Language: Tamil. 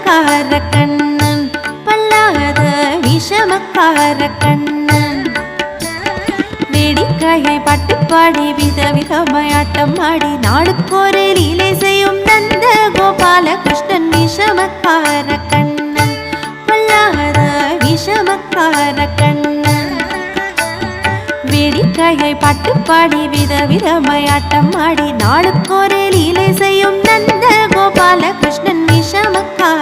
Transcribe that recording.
விஷமக்கார கண்ணன், பல்லாத விஷமக்கார கண்ணன். வேடிக்கையை பட்டு பாடி விதவிதமாய் ஆட்டம் ஆடி நாடுக்கொரு லீலை செய்யும் நந்த கோபால கிருஷ்ணன் விஷமக்கார கண்ணன், பல்லாத விஷமக்கார கண்ணன். வேடிக்கையை பட்டு பாடி விதவிதமாய் ஆட்டம் ஆடி நாடுக்கொரு லீலை செய்யும் நந்த கோபால கிருஷ்ணன் விஷமக்கார